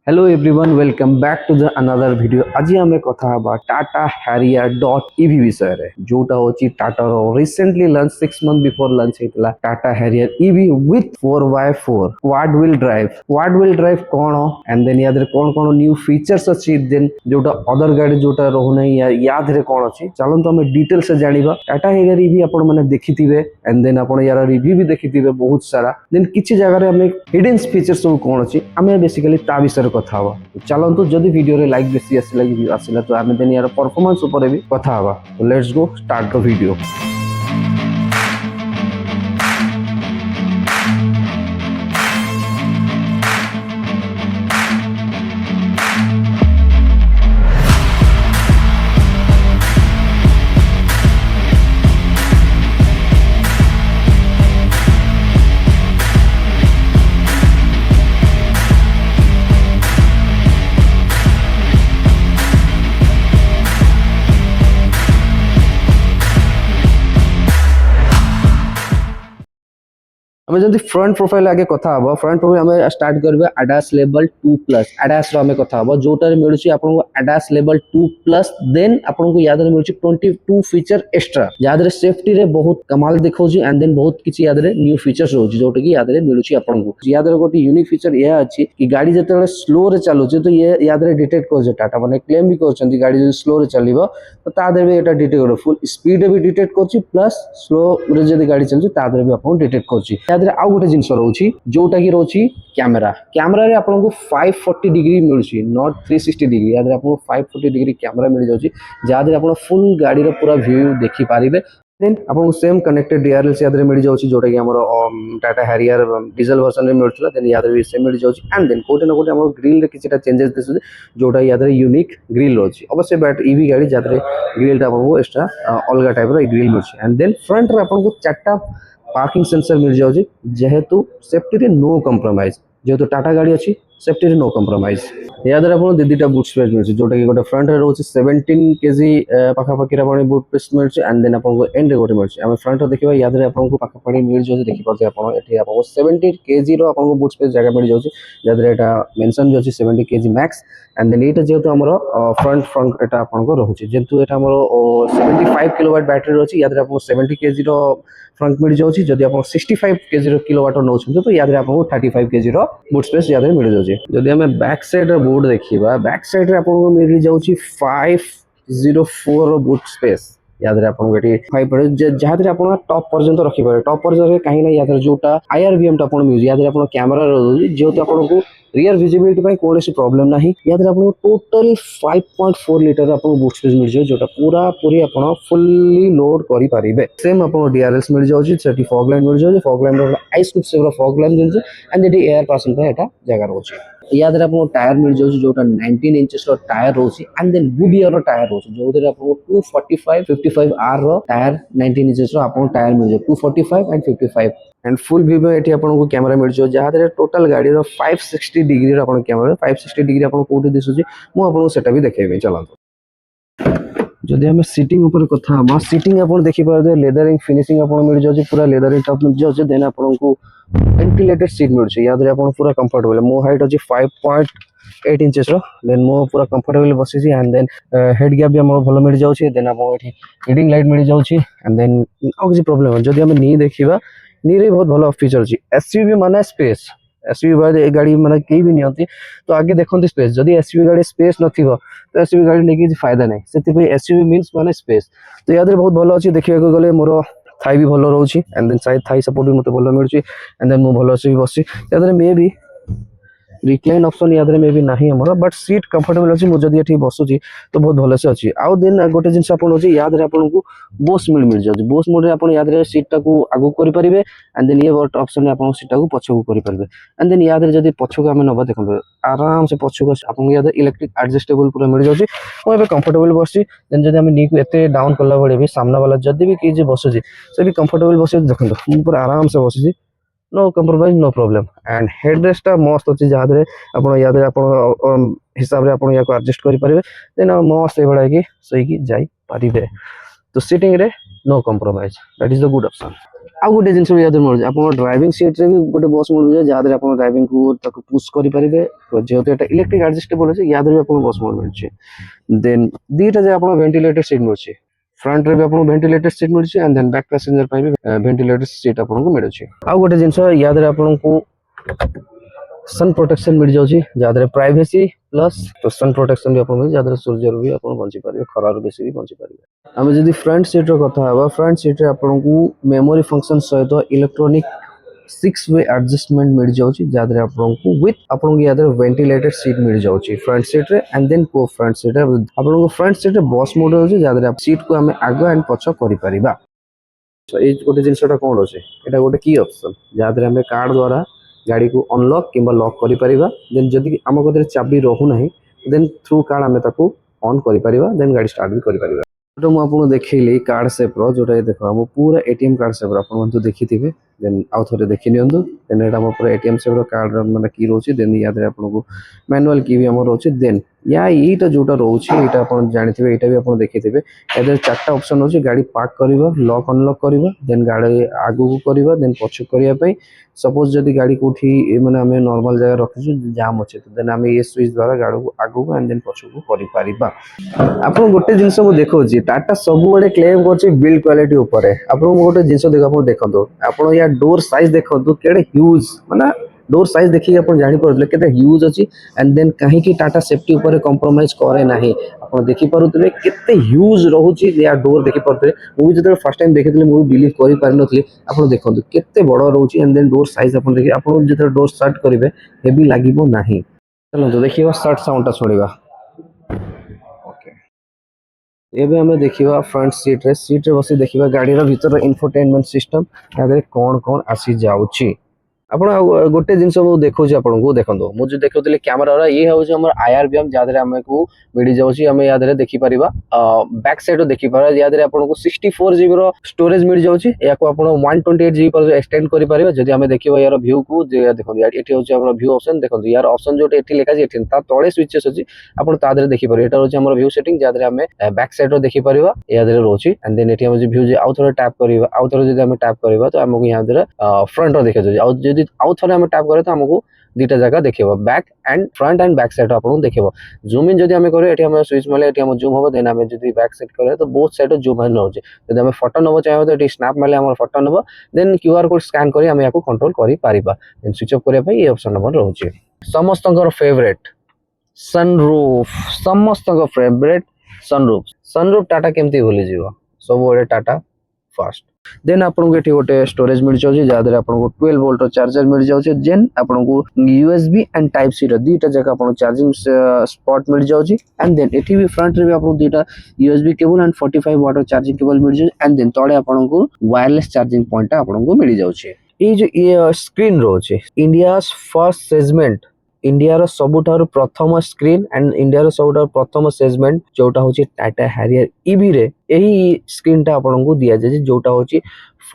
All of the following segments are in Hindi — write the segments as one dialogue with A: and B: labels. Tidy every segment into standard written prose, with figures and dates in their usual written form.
A: Hello everyone, welcome back to the another video. আজি আমি কথা হবা টাটা হ্যারিয়ার ডট ইভি বিষয়ে जोटा होची टाटा रो recently launch 6 month before launch हेतला Tata Harrier EV with 4x4 quad wheel drive कोन and then यादरे कोन न्यू फीचर्स अछि देन जोटा अदर गाड़ी जोटा रहु नै याद रे कोन अछि चलन तो हम डिटेल से जानिबा टाटा हॅरियर इवी आपण माने देखिथिबे and then आपण यार रिव्यू भी देखिथिबे बहुत सारा देन किछि जगह रे हम हिडन फीचर्स सब कोन अछि हमें बेसिकली ता विषय कथा हवा चलतु जदि वीडियो रे लाइक बेसी आसिला तो आमे देन यार परफॉर्मेंस ऊपर भी कथा हवा तो let's go start the video. हमें जल्दी फ्रंट प्रोफाइल आगे कथा हबो फ्रंट प्रोफाइल हमें स्टार्ट करबे ADAS लेवल 2 प्लस ADAS रो हमें कथा हबो जोटा रे मिलुची आपन को ADAS लेवल 2 प्लस देन आपन को याद रे मिलुची 22 फीचर एक्स्ट्रा याद रे सेफ्टी रे बहुत कमाल देखौजी एंड देन बहुत किछि याद रे न्यू फीचर्स होची जोटा कि याद रे मिलुची आपन को याद रे गोटी यूनिक फीचर ये अछि कि गाड़ी जते स्लो रे चालुची तो ये याद रे डिटेक्ट कर जे टाटा माने क्लेम भी करछंती गाड़ी जो स्लो रे चलिबो तो ता दे भी एटा डिटेक्ट कर फुल स्पीड भी डिटेक्ट करछि प्लस स्लो रे जदी गाड़ी चलछि ता दे भी आपन डिटेक्ट करछि याद रे आउ गोटे जिंस रोची जोटा कि रोची कैमरा रे आपन को 540 डिग्री मिलुची नॉट 360 डिग्री याद रे आपन को 540 डिग्री कैमरा मिल जाउची जादे आपन फुल गाड़ी रो पूरा व्यू देखि पारिबे देन आपन सेम कनेक्टेड डीआरएल से याद रे मिल जाउची जोटा कि हमर टाटा हॅरियर डीजल वर्जन रे मिलथला देन याद रे सेम मिल जाउची एंड देन कोटे न कोटे हमर ग्रिल रे किछटा चेंजेस दिसु जोटा याद रे यूनिक ग्रिल रोची अवश्य बैट ईवी गाड़ी याद रे ग्रिल ता आपन को एक्स्ट्रा अलगा टाइप रो ग्रिल मिलची एंड देन फ्रंट रे आपन को चारटा पार्किंग सेंसर मिल जाउची जेहेतु सेफ्टी रे नो कंप्रोमाइज जेहेतु टाटा गाड़ी अछि सेफ्टी रे नो कंप्रोमाइज याद रे आपन दीटा बूट स्पेस मिलची जोटा कि गोटे फ्रंट रे रोची 17 केजी पाखा पाखी रे आपन बूट स्पेस मिलची एंड देन आपन को एंड रे गोटे मिलची हम फ्रंट रे देखिबा याद रे आपन को पाखा पाखी मिल जाउची देखि परते आपन एठी आपन को 70 केजी रो आपन को बूट स्पेस जगह मिल जाउची याद रे एटा मेंशन भी अछि 70 केजी मैक्स एंड देन एटा जेहेतु हमरो फ्रंट एटा आपन को रहउची जेहेतु एटा हमरो 75 किलोवाट बैटरी रहउची याद रे आपन 70 केजी रो फ्रंट मिल जाउची जदी आपन 65 केजी रो किलोवाट नौ छन तो याद रे आपन को 35 केजी रो बूट स्पेस याद रे मिल जाउची जदी हमें बैक साइड रे बोर्ड देखिबा बैक साइड रे आपन को मिल जाउची 504 रो बूट स्पेस याद रे आपन गटी 5 पर जहां रे आपन टॉप पर्यंत रखि पारे टॉप पर्यंत रे काहे ना याद रे जोटा आईआरवीएम टा आपन म्यूजिक याद रे आपन कैमरा रो जेतो आपन को रियर विजिबिलिटी पाई कोनोसी प्रॉब्लम नाही याद रे आपन टोटली 5.4 लीटर आपन बूट स्पेस मिल जाय जोटा पूरी आपन फुल्ली लोड करि पारिबे सेम आपन डीआरएल्स मिल जाउची सेटी फॉग लाइन मिल जाउची फॉग लाइन रो आइस कुछ से फॉग लाइन जिन एंड देटी एयर पासिंग पे एटा जगह रोची याद रे आपन टायर मिल जाउची जोटा 19 इंचेस रो टायर रोची एंड देन गुडियर रो टायर रोची जो दे आपन 245 55 आर रो टायर 19 इंचेस रो आपन टायर मिल जाय 245 एंड 55 एंड फुल व्यू में एठी आपन को कैमरा मिल जाय जहां दे टोटल गाड़ी रो 560 डिग्री रो आपन कैमरा 560 डिग्री आपन कोठी दिसुची मु आपन सेटा भी देखेबे चलंतो जदि हमें सीटिंग ऊपर कथा बा सीटिंग अपन देखि पारे लेदरिंग फिनिशिंग अपन मिल जाय पूरा लेदरिंग टॉप मिल जाय देन अपन को वेंटिलेटेड सीट मिल जाय याद रे अपन पूरा कंफर्टेबल मो हाइट अछि 5.8 इंचेस रो देन मो पूरा कंफर्टेबल बसी छी एंड देन हेड गैप भी हमर भलो मिल जाउ छी देन अपन एठी रीडिंग लाइट मिल जाउ छी एंड देन आ किछ प्रॉब्लम जदि हम नी देखिबा नी रे बहुत भलो फीचर अछि एसयूवी माने स्पेस एसयूवी बाद ए गाड़ी माने केही भी नियंती तो आगे देखंती स्पेस जदि एसयूवी गाड़ी स्पेस नथिबो तो एसयूवी गाड़ी नेकी फायदा नै सेति पे एसयूवी मींस माने स्पेस तो याद रे बहुत भलो अछि देखिया को गले मोर थाई भी भलो रहउची and then side thigh support भी मते भलो मिलुची एंड देन मो भलो अछि बसी याद रे मे भी रिक्लाइन ऑप्शन याद रे मे भी नाही हमर बट सीट कंफर्टेबल अछि मु जदी एठी बसुची तो बहुत भलो से अछि आउ देन गोटे जिंस अपन अछि याद रे अपन को बोस मोड मिल जाय बोस मोड रे अपन याद रे सीट टा को आगु करि परिबे एंड देन ये बट ऑप्शन अपन सीट टा को पछो करि परिबे एंड देन याद रे जदी पछो हम नबा देखबे आराम से पछो अपन याद इलेक्ट्रिक एडजस्टेबल पूरा मिल जाउची ओ एबे कंफर्टेबल बसची देन जदी हम नी को एते डाउन करला बळे भी सामना वाला जदी भी की जे बसुची से भी कंफर्टेबल बसे देखंतो मु पूरा आराम से बसुची no compromise no problem and headrest मस्त अछि जहां रे अपन याद रे अपन हिसाब रे अपन या को एडजस्ट करि परिबे देन मस्त ए बडा की सही की जाई परिबे तो सिटिंग रे no compromise that is the good option आ गोटे जिन याद मिलूँ आप ड्राइविंग सीट रे भी गोटे बस मिलूँ जहाँ आप ड्राइविंग को पुश करेंगे जेहेतु यहाँ इलेक्ट्रिक एडजस्टेबल अच्छे याद भी आप बस मिलूँ देन दीटा जगह आप वेंटिलेटेड सीट मिलूँ फ्रंट रे भी आपको वेंटिलेटेड सीट मिलूँ एंड देन बैक पैसेंजर भी वेंटिलेटेड सीट आपको मिलूँ आ गोटे जिन याद आपको सन प्रोटेक्शन मिल जाऊँ जहाँ प्राइवेसी प्लस तो सन प्रोटेक्शन भी आपको जहाँ सूर्य भी आप बची पारे खरार बेसी भी बची पारे आम जब फ्रंट सीट कथा फ्रंट सीट रे आपको मेमोरी फंक्शन सहित इलेक्ट्रोनिक 6 वे एडजस्टमेंट मिल जाऊँ जहाँ आपको विथ आपको याद वेंटिलेटेड सीट मिल जाऊँ फ्रंट सीट रे एंड देन को फ्रंट सीट आपको फ्रंट सीट बस मोड अच्छे जहाँ सीट को आम आग एंड पछ कर गोटे जिनसा कौन अच्छे यहाँ गोटे की ऑप्शन जहाँ आम कार्ड द्वारा गाड़ी को अनलॉक किंबा लॉक करि परिबा देन जदि आम कते चाबी रहू नाही देन थ्रू कार्ड आमे ताको ऑन करि परिबा देन गाड़ी स्टार्ट भी करि परिबा तो मु आपन देखैली कार्ड सेप रो जोटा देखो हम पूरा एटीएम कार्ड सेप आपन तो देखिथिबे देन आउ थरे देखि नियंतु देन एटा हम पूरा एटीएम सेप रो कार्ड माने की रोची देन याद रे आपन को मैनुअल की भी हम रोची देन या एटा जोटा रोची एटा आपन जानिथिबे एटा भी आपन देखिथिबे एदर चारटा ऑप्शन होची गाड़ी पार्क करिवो लॉक अनलॉक करिवो देन गाड़ी आगु को करिवो देन पछ करिया पई सपोज जदि गाड़ी कोठी माने हमें नॉर्मल जगह रखिछु जाम अछि तो देन हमें ये स्विच द्वारा गाड़ी को आगु को एंड देन पछ को करि परिबा आपन गोटे जिंस मु देखौची टाटा सब बडे क्लेम करछि बिल्ड क्वालिटी ऊपर आपन गोटे जिंस देखंतो आपन या डोर साइज देखंतो केडे ह्यूज माने डोर साइज देखिए आप जानी पड़े केते ह्यूज अछि एंड देन कहीं की टाटा सेफ्टी ऊपर कंप्रोमाइज करे नाही आप देखि पारुतले केते ह्यूज रहउछि या डोर देखि पारुतले मु जते फर्स्ट टाइम देखितले मु बिलीव करि पारि नथली आप देखंतु केते बड़ रहउछि एंड देन डोर साइज आप देखि आप जते डोर स्टार्ट करिवे हेवी लागिबो नाही चलो तो देखिबा स्टार्ट साउंड ता छोड़िबा ओके एबे हमें देखिबा फ्रंट सीट रे बसी देखिबा गाड़ी रो भीतर इंफोटेनमेंट सिस्टम यादे कोन कोन आसी जाउछि आपण गोटे जिनस देखो आपको देखो मुझे देखुली कैमरा ये हूँ आम आईआरबीएम जहाँ आम को मिल जाऊँगी आम या देखी पारिबा बैक साइड देखी पारा या आपको 64 जीबी रो स्टोरेज मिल जाऊँगी या 128 जीबी पर एक्सटेंड कर पारिबा जदि आम देखिबा यार व्यू को देखो ये हूँ आम व्यू ऑप्शन देखो यार ऑप्शन जो लिखा है तले स्विचेस अच्छी आप देखी पारे यहाँ रोचे आम व्यू सेटिंग जहाँ आम बैक साइड देखी पारिबा या रोचे एंड देन ये व्यू आउ थे टैप करबा आउ थे जब टैप करबा तो आमको यहाँ फ्रंट देखा जाए आउ थे आम टैप करे तो हमको दुटा जगह देखिबो back and front and back side आपको देखिबो जूम इन जदि हमें करे एठी हम स्विच मारले एठी हम जूम होबो देन हमें जदि बैक साइड करे तो बोथ साइड जूम इन रहउजे जदि हमें फोटो नबो चाहिबो तो एठी स्नैप मारले हमर फोटो नबो देन क्यूआर कोड स्कैन करी हमें याको कंट्रोल करि पारिबा देन स्विच ऑफ करे भाई ये ऑप्शन नंबर रहउजे समस्तंकर फेवरेट सनरूफ समस्तंकर फेवरेट सनरूफ टाटा केमती भूली जीवो सब बड़े टाटा फास्ट देन आपको ये गोटे स्टोरेज मिल जाऊँ जहाँ आपको 12 वोल्ट चार्जर मिल जाऊँ जेन आपको यूएसबी एंड टाइप सी दुईटा जगह आपको चार्जिंग स्पॉट मिल जाऊँ एंड देन एटी भी फ्रंट रे भी आपको दुईटा USB cable and 45 watt charging cable मिल जाऊँ एंड देन तले आपको वायरलेस चार्जिंग पॉइंट आपको मिल जाऊँ ये जो स्क्रीन रोचे इंडिया फर्स्ट सेगमेंट इंडिया सबुठार प्रथम स्क्रीन एंड इंडिया सबुठार प्रथम सेगमेंट जोटा होची टाटा हैरियर ईवी रे यही स्क्रीन टा आपको दिया जाए जोटा होची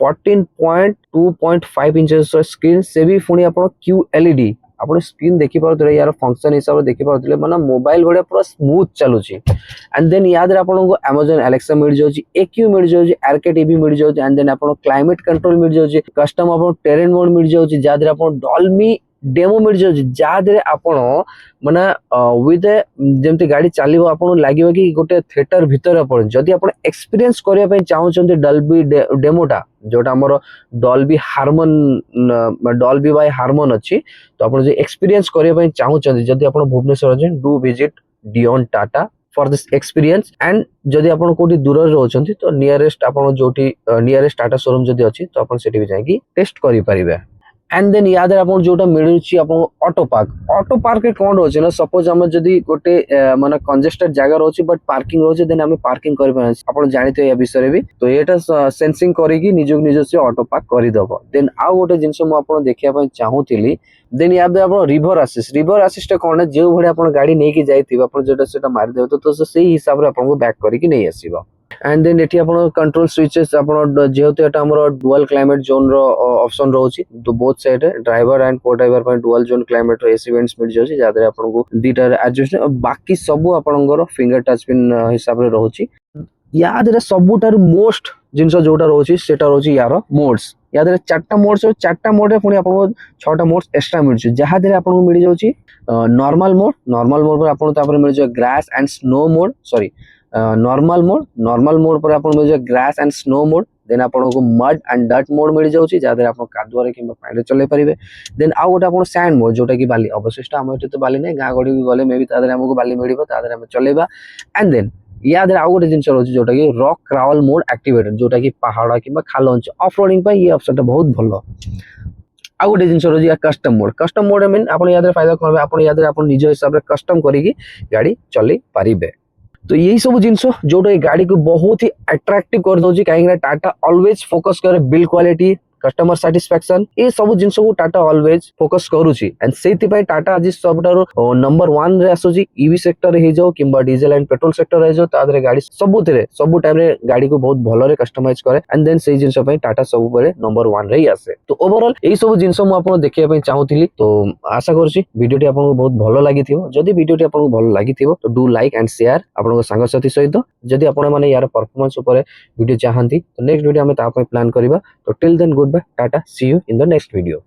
A: 14.2.5 इंचेस स्क्रीन से भी पुणी आप QLED आप स्क्रीन देखी पारे यार फंक्शन हिसाब से देखी पारे माने मोबाइल भाया पूरा स्मूथ चलुची एंड देन याद आपको Amazon Alexa मिल जाऊँ AQ मिल जाऊँ आरके टीवी मिल जाऊँ एंड देन आपको क्लाइमेट कंट्रोल मिल जाऊँ कस्टम आप टेरेन मोड मिल जाऊँ जहाँ आप डॉल्बी डेमो मिल जाऊँ जहाँ आपण माने विथ जमती गाड़ी चलो आपको लगे कि गोटे थिएटर भितर आपण जदि आप एक्सपीरियंस करने चाहते डॉल्बी डेमोटा जोटा आमर Dolby Harman Dolby by Harman अच्छी तो आप एक्सपीरियंस करने चाहते जदि आप भुवनेश्वर डू विजिट डियोन Tata for this experience and जदि आप कोठी दूर रोचंती तो नियरेस्ट आप जो नियरेस्ट टाटा शोरूम जदि अच्छी तो आप भी जाकि टेस्ट करें एंड देन याद आपको जोटा मिलूची ऑटो पार्क रे कौन रोचे ना सपोज हम जदि गोटे माने कंजेस्टेड जगह रोचे बट पार्किंग रोचे देन हमें पार्किंग कर पारे आपण जानिते या विषय भी तो एटा सेंसिंग करिकी निज से ऑटो पार्क करि दबो देन आउ गोटे जिंस मु आपण देखिया पय चाहूतिली देन याद आपण रिवर असिस्ट कौन जो भले आपण गाड़ी नै कि जाइथिबा आपण जेटा सेटा मारि देबो तो सेही हिसाब रे आपण बैक करिकी नै आसीबो एंड देन एटी आपन कंट्रोल स्विचेस आपन जेहेतु एटा हमर डुअल क्लाइमेट जोन रो ऑप्शन रहउची तो बोथ साइड ड्राइवर एंड को ड्राइवर पर डुअल जोन क्लाइमेट रो एसी वेंट्स मिल जाउची जादरे आपन को दीटा एडजस्ट बाकी सब आपनकर फिंगर टच पिन हिसाब रे रहउची या देहरे सबुठार मोस्ट जिनस जोटा रोची सेटा रोची यार मोड्स या देहरे चारटा मोड्स और चारटा मोड रे पुणी आपको छटा मोड्स एक्स्ट्रा मिलुची जहा देहरे आपको मिल जाउची नॉर्मल मोड पर आपको तापर मिल जाय grass and snow mode sorry normal mode पर आपको मिल जाय grass and snow mode then आपको मड एंड डट मोड मिल जाउची जहा देहरे आपको कादुआ रे किबा पानी चले परिबे देन आउ गोटे आपको सैंड मोड जोटा कि बाली अवशिष्ट हम एटे तो बाली नै गां गडी गले मे भी ता देहरे हमको बाली मिलिबो ता देहरे हम चलेबा एंड देन या देहरे आउ गोटे जिनस रोची जोटा कि रॉक क्रावल मोड एक्टिवेटेड जोटा कि पहाड़ किबा खाल अंच ऑफ रोडिंग पे ये ऑप्शन बहुत भलो आ गोटे जिनस रोची कस्टम मोड मीन आपन यादरे फायदा करबे आपन यादरे आपन निज हिसाब रे कस्टम करिकि गाड़ी चली पारिबे तो यही सब जिनस जोटा गाड़ी को बहुत ही अट्रैक्टिव कर दोची काहे टाटा ऑलवेज फोकस करे बिल्ड क्वालिटी कस्टमर सैटिस्फैक्शन ये सब जिनस को टाटा ऑलवेज फोकस करूची एंड सेति पय टाटा आज सबटारो नंबर 1 रे आसुची ईवी सेक्टर रे हे जाओ किंबा डीजल एंड पेट्रोल सेक्टर रे जाओ तादरे गाड़ी सब टाइम रे गाड़ी को बहुत भलो रे कस्टमाइज करे एंड देन सेही जिनस पय टाटा सब बरे नंबर 1 रे ही आसे तो ओवरऑल एही सब जिनस मु आपन देखिया पय चाहूतिली तो आशा करछि वीडियोटी आपन बहुत भलो लागिथिबो जदी वीडियोटी आपन भलो लागिथिबो तो डू लाइक एंड शेयर आपन संग साथी सहित जदी आपन माने यार परफॉर्मेंस ऊपर वीडियो चाहंती तो नेक्स्ट वीडियो हमें ता पय प्लान करबा तो till then goodbye tata see you in the next video